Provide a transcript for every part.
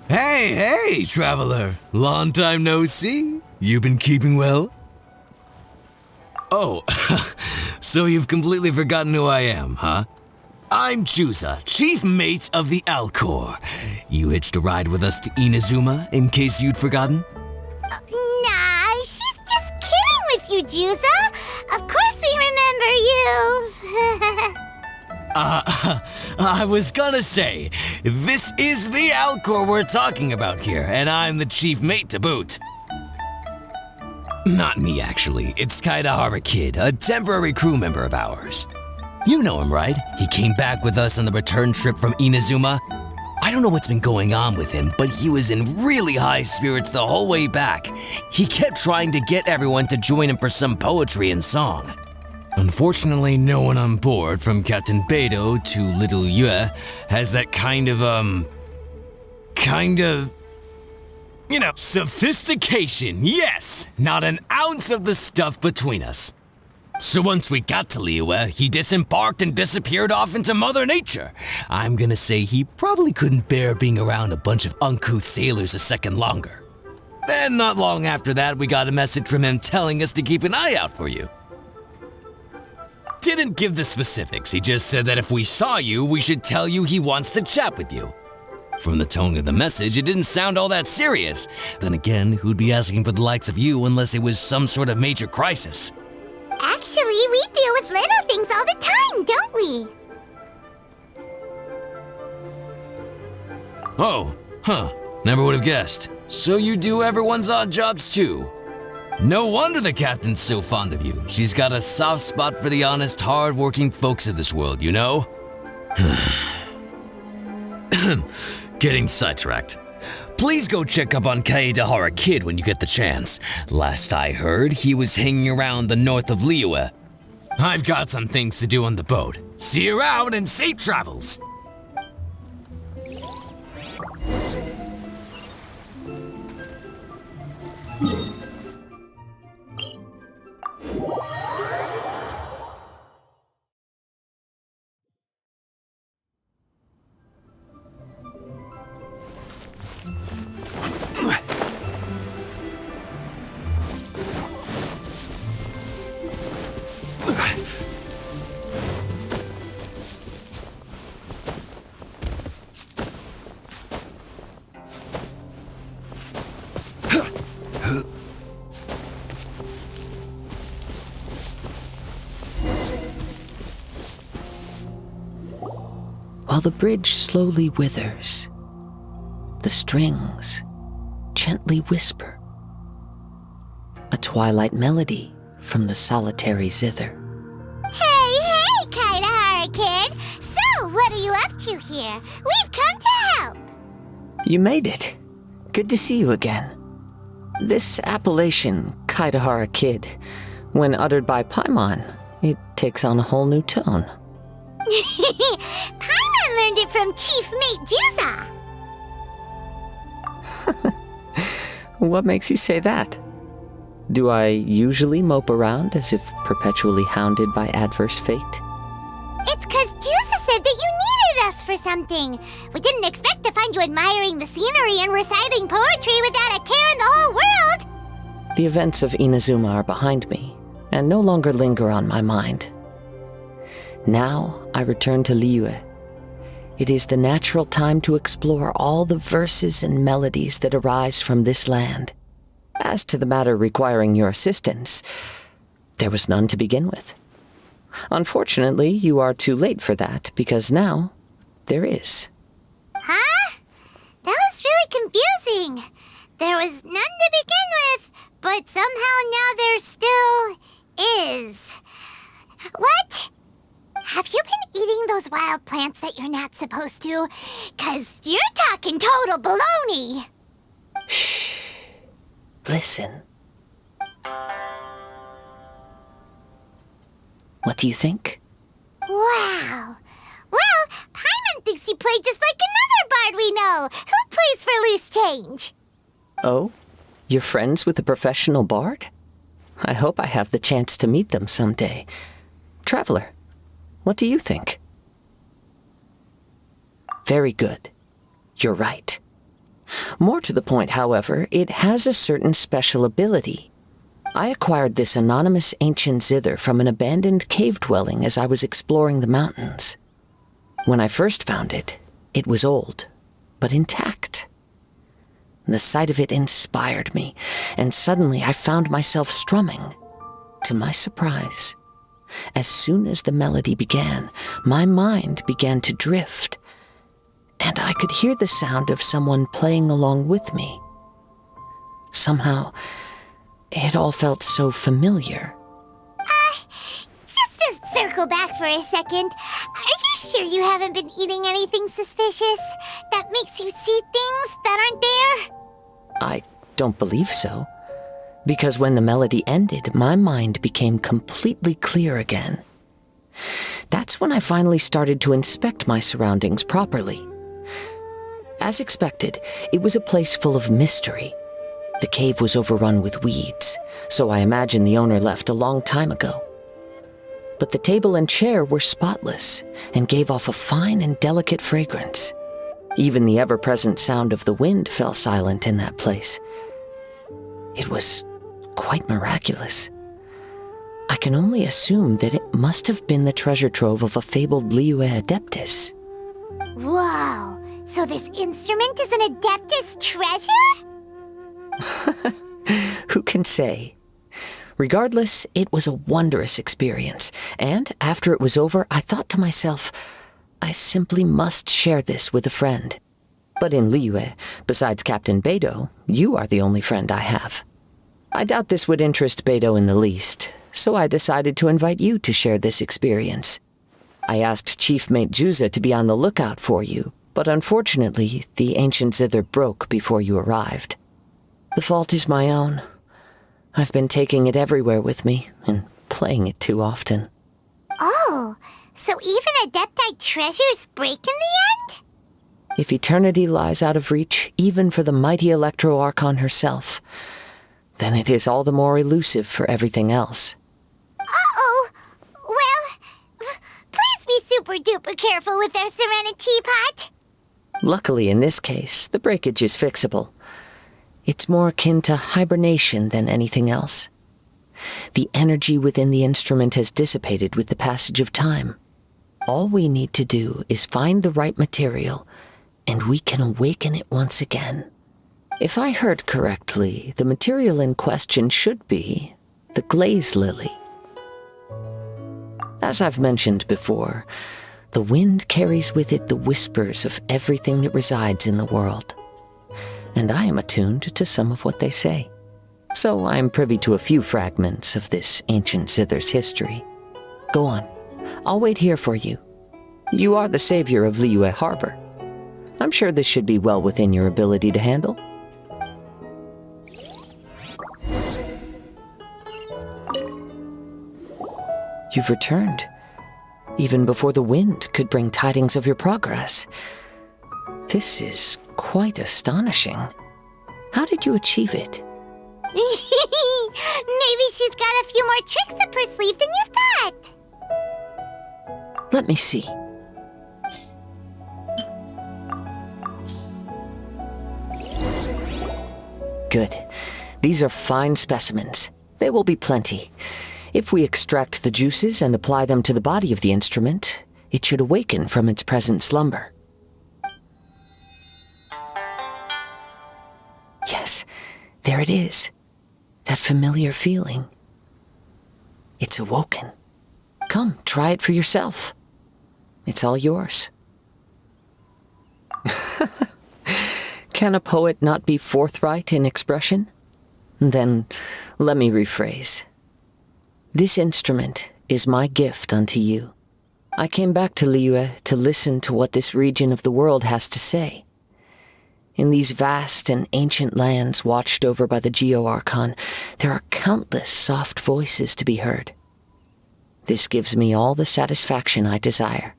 Hey, traveler. Long time no see. You been keeping well? Oh, so you've completely forgotten who I am, huh? I'm Juza, chief mate of the Alcor. You hitched a ride with us to Inazuma, in case you'd forgotten? Nah, she's just kidding with you, Juza. Of course we remember you. I was gonna say, this is the Alcor we're talking about here, and I'm the chief mate to boot. Not me, actually. It's Kaidahara Kid, a temporary crew member of ours. You know him, right? He came back with us on the return trip from Inazuma. I don't know what's been going on with him, but he was in really high spirits the whole way back. He kept trying to get everyone to join him for some poetry and song. Unfortunately, no one on board, from Captain Beidou to Little Yue, has that kind of, you know, sophistication. Yes, not an ounce of the stuff between us. So once we got to Liyue, he disembarked and disappeared off into Mother Nature. I'm gonna say he probably couldn't bear being around a bunch of uncouth sailors a second longer. Then not long after that, we got a message from him telling us to keep an eye out for you. Didn't give the specifics, he just said that if we saw you, we should tell you he wants to chat with you. From the tone of the message, it didn't sound all that serious. Then again, who'd be asking for the likes of you unless it was some sort of major crisis? Actually, we deal with little things all the time, don't we? Oh, huh, never would have guessed. So you do everyone's odd jobs too? No wonder the captain's so fond of you. She's got a soft spot for the honest, hard-working folks of this world, you know? Getting sidetracked. Please go check up on Kaidahara Kid when you get the chance. Last I heard, he was hanging around the north of Liyue. I've got some things to do on the boat. See you around and safe travels! While the bridge slowly withers, the strings gently whisper, a twilight melody from the solitary zither. Hey, Kaidahara Kid! So, what are you up to here? We've come to help! You made it. Good to see you again. This appellation, Kaidahara Kid, when uttered by Paimon, it takes on a whole new tone. Paimon learned it from Chief Mate Juza. What makes you say that? Do I usually mope around as if perpetually hounded by adverse fate? It's 'cause Juza said that you needed us for something. We didn't expect to find you admiring the scenery and reciting poetry without a care in the whole world. The events of Inazuma are behind me, and no longer linger on my mind. Now I return to Liyue. It is the natural time to explore all the verses and melodies that arise from this land. As to the matter requiring your assistance, there was none to begin with. Unfortunately, you are too late for that, because now there is. Huh? That was really confusing. There was none to begin with, but somehow now there still is. What? Have you been eating those wild plants that you're not supposed to? 'Cause you're talking total baloney. Shh. Listen. What do you think? Wow. Well, Paimon thinks you play just like another bard we know, who plays for loose change. Oh? You're friends with a professional bard? I hope I have the chance to meet them someday. Traveler, what do you think? Very good. You're right. More to the point, however, it has a certain special ability. I acquired this anonymous ancient zither from an abandoned cave dwelling as I was exploring the mountains. When I first found it, it was old, but intact. The sight of it inspired me, and suddenly I found myself strumming. To my surprise, as soon as the melody began, my mind began to drift, and I could hear the sound of someone playing along with me. Somehow, it all felt so familiar. Just to circle back for a second, are you sure you haven't been eating anything suspicious that makes you see things that aren't there? I don't believe so, because when the melody ended, my mind became completely clear again. That's when I finally started to inspect my surroundings properly. As expected, it was a place full of mystery. The cave was overrun with weeds, so I imagine the owner left a long time ago. But the table and chair were spotless and gave off a fine and delicate fragrance. Even the ever-present sound of the wind fell silent in that place. It was quite miraculous. I can only assume that it must have been the treasure trove of a fabled Liyue Adeptus. Whoa, so this instrument is an Adeptus treasure? Who can say? Regardless, it was a wondrous experience, and after it was over, I thought to myself, I simply must share this with a friend. But in Liyue, besides Captain Beidou, you are the only friend I have. I doubt this would interest Beidou in the least, so I decided to invite you to share this experience. I asked Chief Mate Juza to be on the lookout for you, but unfortunately, the ancient zither broke before you arrived. The fault is my own. I've been taking it everywhere with me and playing it too often. Oh, so even Adepti treasures break in the end? If eternity lies out of reach, even for the mighty Electro Archon herself, then it is all the more elusive for everything else. Uh-oh. Well, please be super-duper careful with our Serena teapot. Luckily, in this case, the breakage is fixable. It's more akin to hibernation than anything else. The energy within the instrument has dissipated with the passage of time. All we need to do is find the right material, and we can awaken it once again. If I heard correctly, the material in question should be the glaze lily. As I've mentioned before, the wind carries with it the whispers of everything that resides in the world. And I am attuned to some of what they say. So I am privy to a few fragments of this ancient zither's history. Go on. I'll wait here for you. You are the savior of Liyue Harbor. I'm sure this should be well within your ability to handle. You've returned, even before the wind could bring tidings of your progress. This is quite astonishing. How did you achieve it? Maybe she's got a few more tricks up her sleeve than you thought. Let me see. Good. These are fine specimens. There will be plenty. If we extract the juices and apply them to the body of the instrument, it should awaken from its present slumber. Yes, there it is. That familiar feeling. It's awoken. Come, try it for yourself. It's all yours. Can a poet not be forthright in expression? Then let me rephrase. This instrument is my gift unto you. I came back to Liyue to listen to what this region of the world has to say. In these vast and ancient lands watched over by the Geo-Archon, there are countless soft voices to be heard. This gives me all the satisfaction I desire.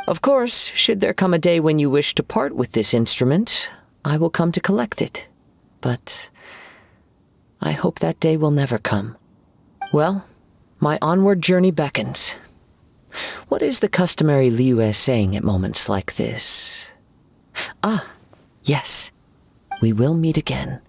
Of course, should there come a day when you wish to part with this instrument, I will come to collect it. But I hope that day will never come. Well, my onward journey beckons. What is the customary Liyue saying at moments like this? Ah, yes. We will meet again.